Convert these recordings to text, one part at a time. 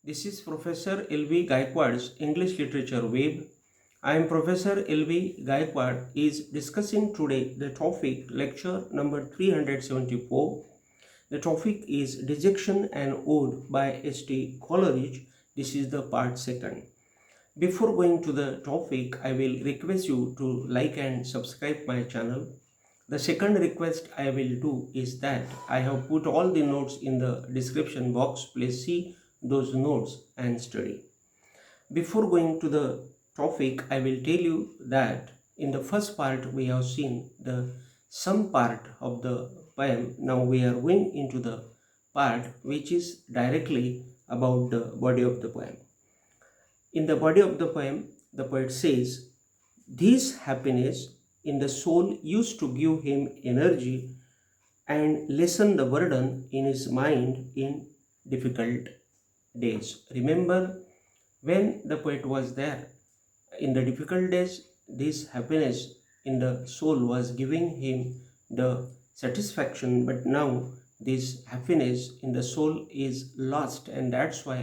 This is Professor L.B.Gayakawad's English Literature Web. I am Professor L.B. Gayakawad is discussing today the topic lecture number 374. The topic is Dejection and ODE by S.T.COLERIDGE. This is the part second. Before going to the topic, I will request you to like and subscribe my channel. The second request I will do is that I have put all the notes in the description box. Please see those notes and study. Before going to the topic, I will tell you that in the first part we have seen the some part of the poem. Now we are going into the part which is directly about the body of the poem. In the body of the poem, the poet says, "This happiness in the soul used to give him energy and lessen the burden in his mind in difficult days." Remember, when the poet was there in the difficult days, this happiness in the soul was giving him the satisfaction, but now this happiness in the soul is lost, and that's why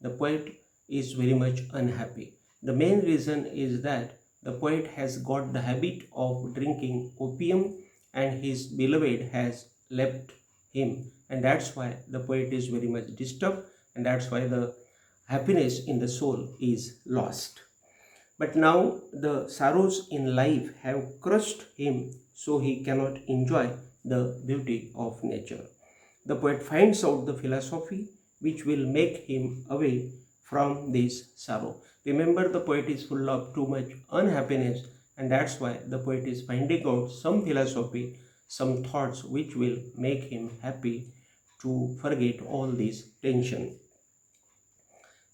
the poet is very much unhappy. The main reason is that the poet has got the habit of drinking opium and his beloved has left him, and that's why the poet is very much disturbed, and that's why the happiness in the soul is lost. But now the sorrows in life have crushed him, so he cannot enjoy the beauty of nature. The poet finds out the philosophy which will make him away from this sorrow. Remember, the poet is full of too much unhappiness, and that's why the poet is finding out some philosophy, some thoughts which will make him happy to forget all this tension.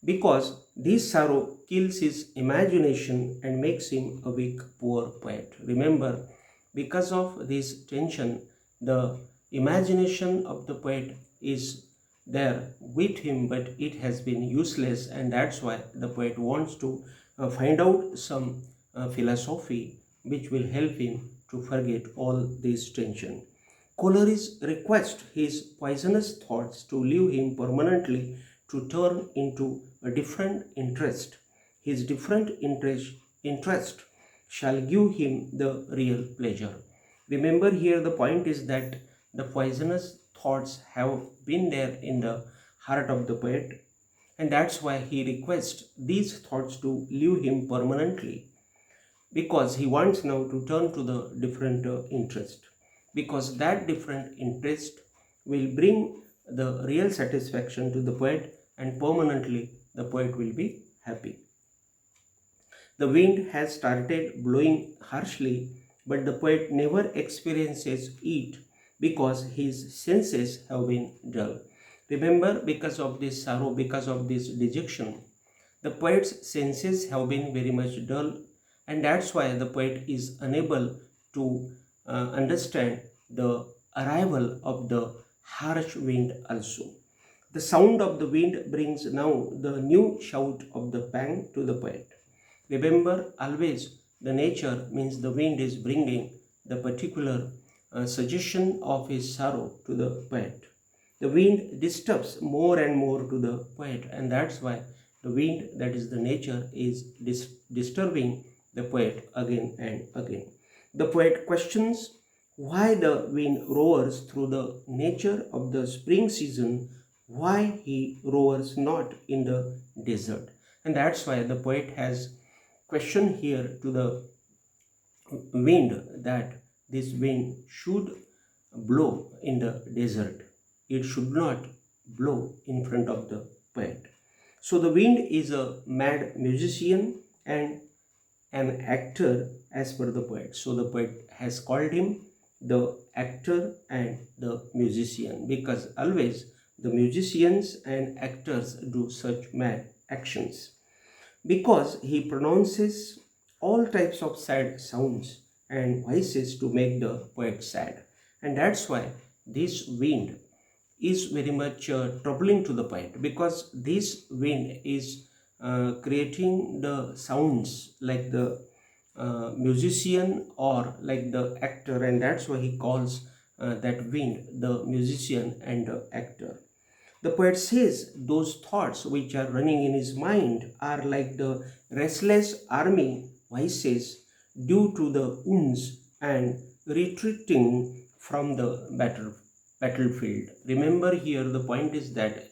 Because this sorrow kills his imagination and makes him a weak, poor poet. Remember, because of this tension, the imagination of the poet is there with him, but it has been useless, and that's why the poet wants to find out some philosophy which will help him to forget all this tension. Coleridge requests his poisonous thoughts to leave him permanently, to turn into a different interest. His different interest shall give him the real pleasure. Remember, here the point is that the poisonous thoughts have been there in the heart of the poet, and that's why he requests these thoughts to leave him permanently, because he wants now to turn to the different interest, because that different interest will bring the real satisfaction to the poet, and permanently the poet will be happy. The wind has started blowing harshly, but the poet never experiences it because his senses have been dull. Remember, because of this sorrow, because of this dejection, the poet's senses have been very much dull, and that's why the poet is unable to understand the arrival of the harsh wind also. The sound of the wind brings now the new shout of the pang to the poet. Remember, always the nature means the wind is bringing the particular suggestion of his sorrow to the poet. The wind disturbs more and more to the poet, and that's why the wind, that is the nature, is disturbing the poet again and again. The poet questions why the wind roars through the nature of the spring season, why he roars not in the desert. And that's why the poet has questioned here to the wind that this wind should blow in the desert. It should not blow in front of the poet. So the wind is a mad musician and an actor as per the poet. So the poet has called him the actor and the musician, because always the musicians and actors do such mad actions. Because he pronounces all types of sad sounds and voices to make the poet sad, and that's why this wind is very much troubling to the poet, because this wind is creating the sounds like the musician or like the actor, and that's why he calls that wind the musician and the actor. The poet says those thoughts which are running in his mind are like the restless army voices due to the wounds and retreating from the battlefield. Remember here the point is that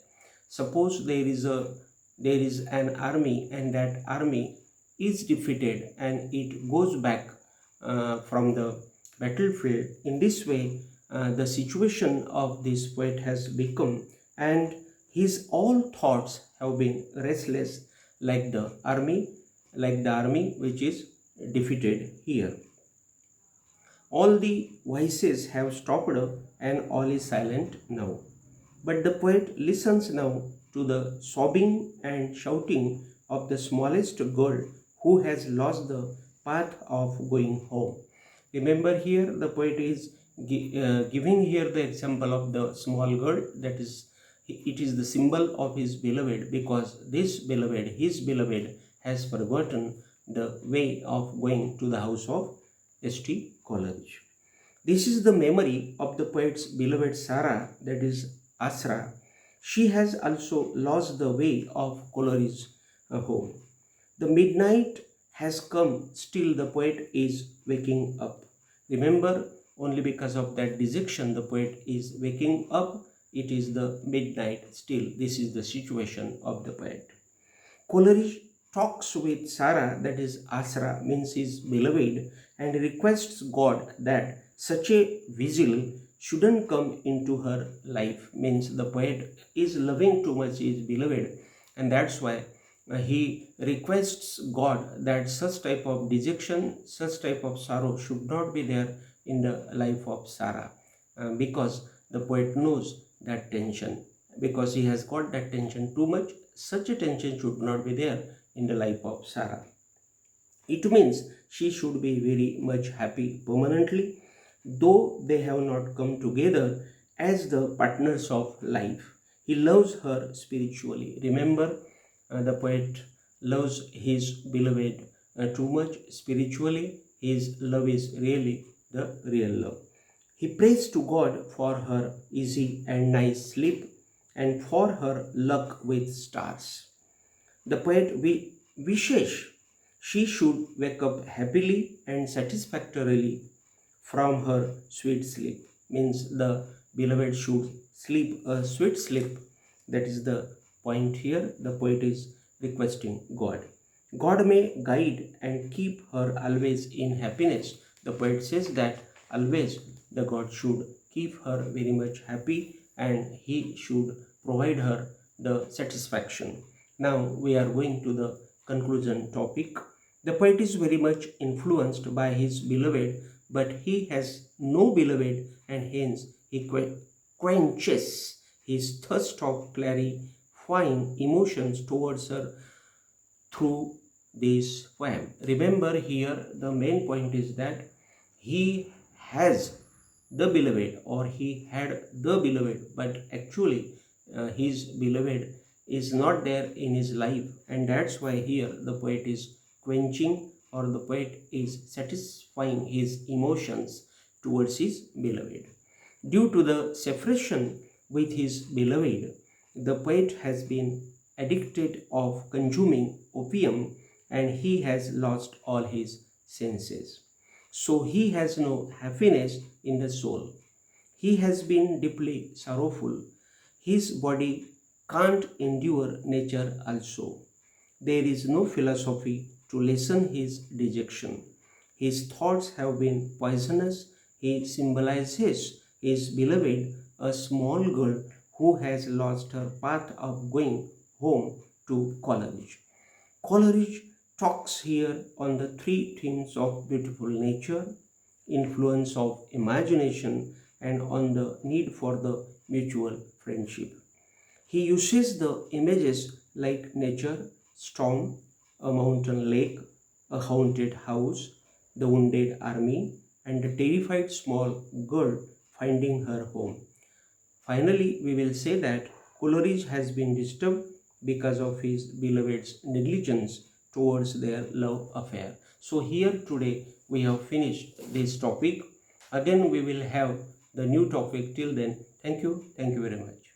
suppose there is an army and that army is defeated and it goes back from the battlefield. In this way, the situation of this poet has become, and his all thoughts have been restless like the army which is defeated here. All the voices have stopped and all is silent now. But the poet listens now to the sobbing and shouting of the smallest girl who has lost the path of going home. Remember here the poet is giving here the example of the small girl, that is, it is the symbol of his beloved, because this beloved, his beloved, has forgotten the way of going to the house of S.T. Coleridge. This is the memory of the poet's beloved Sarah, that is Asra. She has also lost the way of Coleridge's home. The midnight has come, still the poet is waking up. Remember, only because of that dejection the poet is waking up. It is the midnight still. This is the situation of the poet. Coleridge talks with Sarah, that is Asra, means his beloved, and requests God that such a vigil shouldn't come into her life. Means the poet is loving too much his beloved, and that's why he requests God that such type of dejection, such type of sorrow should not be there in the life of Sarah, because the poet knows that tension, because he has got that tension too much. Such a tension should not be there in the life of Sarah. It means she should be very much happy permanently, though they have not come together as the partners of life. He loves her spiritually. Remember, the poet loves his beloved too much spiritually. His love is really the real love. He prays to God for her easy and nice sleep and for her luck with stars. The poet wishes she should wake up happily and satisfactorily from her sweet sleep. Means the beloved should sleep a sweet sleep. That is the point here. The poet is requesting God. God may guide and keep her always in happiness. The poet says that always the God should keep her very much happy and he should provide her the satisfaction. Now we are going to the conclusion topic. The poet is very much influenced by his beloved, but he has no beloved, and hence he quenches his thirst of clarifying emotions towards her through this poem. Remember here the main point is that he has the beloved, or he had the beloved, but actually his beloved is not there in his life, and that's why here the poet is quenching, or the poet is satisfying his emotions towards his beloved. Due to the separation with his beloved, the poet has been addicted of consuming opium and he has lost all his senses. So he has no happiness in the soul. He has been deeply sorrowful. His body can't endure nature also. There is no philosophy to lessen his dejection. His thoughts have been poisonous. He symbolizes his beloved, a small girl who has lost her path of going home to Coleridge. Coleridge talks here on the three themes of beautiful nature, influence of imagination, and on the need for the mutual friendship. He uses the images like nature, storm, a mountain lake, a haunted house, the wounded army, and the terrified small girl finding her home. Finally, we will say that Coleridge has been disturbed because of his beloved's negligence towards their love affair. So here today we have finished this topic. Again we will have the new topic. Till then, thank you very much.